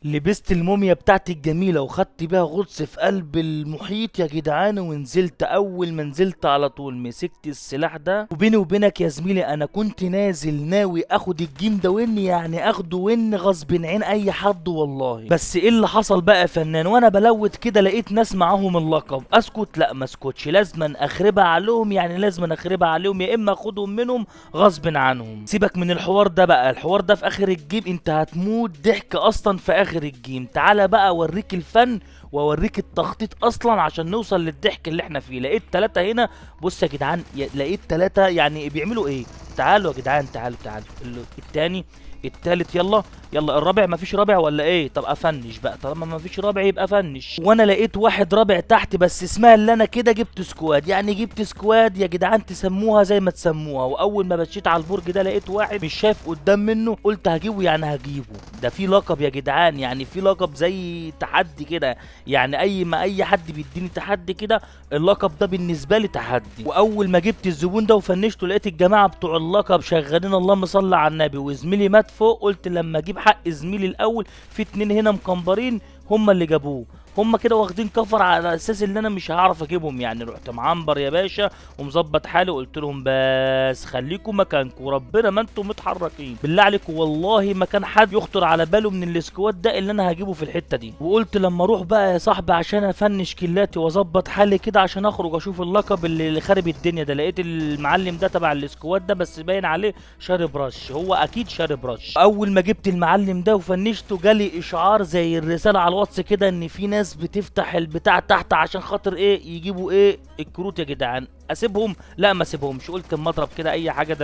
لبست الموميا بتاعتي الجميلة وخدت بيها غطس في قلب المحيط يا جدعان، ونزلت. اول ما نزلت على طول مسكت السلاح ده، وبيني وبينك يا زميلي انا كنت نازل ناوي اخد الجيم ده ون، يعني اخده ون غصب عن اي حد والله. بس ايه اللي حصل بقى يا فنان؟ وانا بلوت كده لقيت ناس معاهم اللقب. اسكت؟ لا ما اسكتش، لازما اخربها عليهم، يعني لازما اخربها عليهم، يا اما اخدهم منهم غصب عنهم. سيبك من الحوار ده بقى، الحوار ده في اخر الجيم انت هتموت ضحك اصلا في اخر الجيم. تعالى بقى اوريك الفن واوريك التخطيط اصلا عشان نوصل للضحك اللي احنا فيه. لقيت 3 هنا، بص يا جدعان، لقيت 3 يعني بيعملوا ايه. تعالوا يا جدعان، تعالوا التاني، التالت، يلا يلا الرابع. مفيش رابع ولا ايه؟ طب افنش بقى، طالما مفيش رابع يبقى فنش. وانا لقيت واحد رابع تحت، بس اسمها اللي انا كده جبت سكواد، يعني جبت سكواد يا جدعان، تسموها زي ما تسموها. واول ما بشيت على البرج ده لقيت واحد مش شايف قدام منه، قلت هجيبه، يعني هجيبه. ده في لقب يا جدعان، يعني في لقب زي تحدي كده، يعني اي حد بيديني تحدي كده، اللقب ده بالنسبه لي تحدي. واول ما جبت الزبون ده وفنشته لقيت الجماعه بتوع اللقب شغالين، اللهم صل على النبي، وزميلي مات فوق. قلت لما اجيب حق زميلي الاول، في 2 هنا مكمبرين هم اللي جابوه، هم كده واخدين كفر على اساس ان انا مش هعرف اجيبهم. يعني رحت معنبر يا باشا ومظبط حالي، قلت لهم بس خليكم مكانكم، وربنا ما انتم متحركين بالله عليكم، والله ما كان حد يخطر على باله من السكواد ده اللي انا هجيبه في الحته دي. وقلت لما اروح بقى يا صاحبي عشان افنش كلاتي واظبط حالي كده عشان اخرج اشوف اللقب اللي خارب الدنيا ده، لقيت المعلم ده تبع السكواد ده، بس باين عليه شارب رش، هو اكيد شارب رش. اول ما جبت المعلم ده وفنشته جالي اشعار زي الرساله على الواتس كده ان في ناس بتفتح البتاع تحت عشان خاطر ايه، يجيبوا ايه الكروت يا جدعان. اسيبهم؟ لا ما اسيبهمش. قلت اما اضرب كده اي حاجه،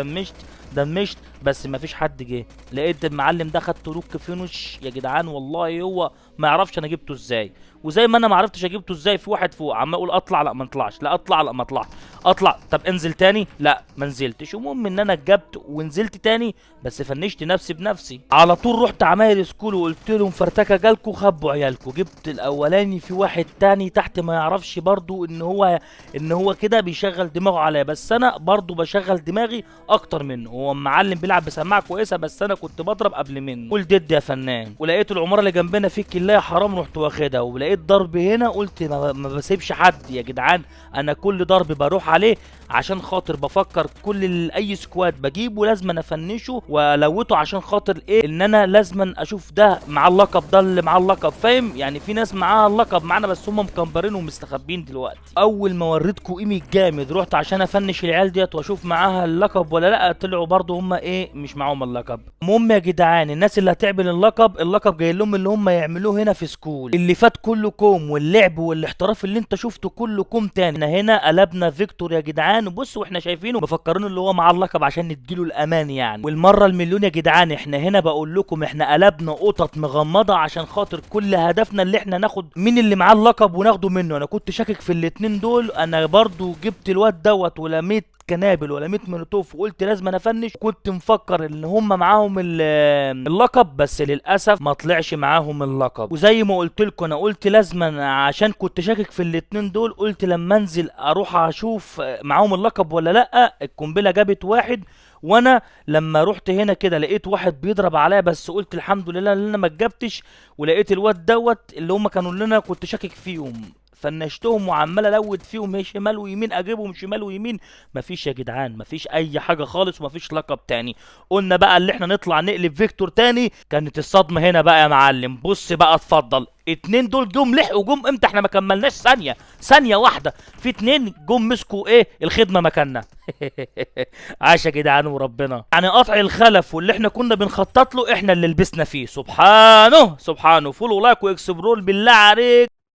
دمشت بس ما فيش حد جه. لقيت المعلم ده خدت لوك فينش يا جدعان، والله هو ما يعرفش انا جبته ازاي، وزي ما انا ما عرفتش اجيبته ازاي، في واحد فوق عمال اقول اطلع لا ما اطلعش، لا اطلع لا ما اطلعش، اطلع طب انزل تاني لا ما نزلتش. المهم ان انا جبت ونزلت تاني، بس فنشت نفسي بنفسي على طول. رحت عمايل سكول وقلت لهم فرتكه جالكوا خبوا عيالكم. جبت الاولاني، في واحد تاني تحت ما يعرفش برضو ان هو كده بيشغل دماغه عليا، بس انا برضو بشغل دماغي اكتر منه. هو المعلم بيلعب بسماعه كويسه، بس انا كنت بضرب قبل منه. قول دد يا فنان. ولقيت العماره اللي جنبنا في كلايه حرام، رحت واخدها. ولقيت ضرب هنا، قلت ما بسيبش حد يا جدعان، انا كل ضرب بروح عليه عشان خاطر بفكر اي سكواد بجيبه لازم افنشه والوته، عشان خاطر ايه، ان انا لازم اشوف ده مع اللقب، ده اللي مع اللقب، فاهم يعني؟ في ناس معاها اللقب معانا بس هم مكمبرين ومستخبين دلوقتي. اول ما وريتكم قيمه جامد رحت عشان افنش العيال ديت واشوف معاها اللقب ولا لا، طلعوا برضو هم ايه، مش معاهم اللقب. المهم يا جدعان، الناس اللي هتعمل اللقب جاي لهم اللي هم يعملوه هنا في سكول. اللي فات كله كوم، واللعب والاحتراف اللي انت شفته كله كوم تاني. احنا هنا قلبنا فيكتور يا جدعان، بص واحنا شايفينه مفكرين اللي هو مع اللقب عشان نديله الامان يعني. والمره المليون يا جدعان، احنا هنا بقول لكم احنا قلبنا قطط مغمضه عشان خاطر كل هدفنا اللي احنا ناخد مين اللي معاه اللقب وناخده منه. انا كنت شاكك في الاتنين دول، انا برضو جبت الواد دوت ولميت كنابل ولا 100 مولوتوف وقلت لازم انا افنش. كنت مفكر ان هم معاهم اللقب، بس للاسف ما طلعش معاهم اللقب. وزي ما قلت لكم انا قلت لازم، عشان كنت شاكك في الاتنين دول، قلت لما انزل اروح اشوف معاهم اللقب ولا لا. القنبله جابت واحد، وانا لما رحت هنا كده لقيت واحد بيضرب عليا، بس قلت الحمد لله ان انا ما اتجبتش. ولقيت الواد دوت اللي هم كانوا اللي انا كنت شاكك فيهم، فنشتهم وعمال الود فيهم شمال ويمين، اجيبهم شمال ويمين، مفيش يا جدعان، مفيش اي حاجه خالص، ومفيش لقب تاني. قلنا بقى اللي احنا نطلع نقلب فيكتور تاني. كانت الصدمه هنا بقى يا معلم، بص بقى اتفضل. 2 دول جم لحقوا، جم امتى؟ احنا ما كملناش ثانيه واحده، في 2 جم مسكوا ايه الخدمه مكاننا. عاش يا جدعان وربنا، يعني قطع الخلف واللي احنا كنا بنخطط له احنا اللي لبسنا فيه. سبحانه. فولو لايك واكسبرول بالله عليك.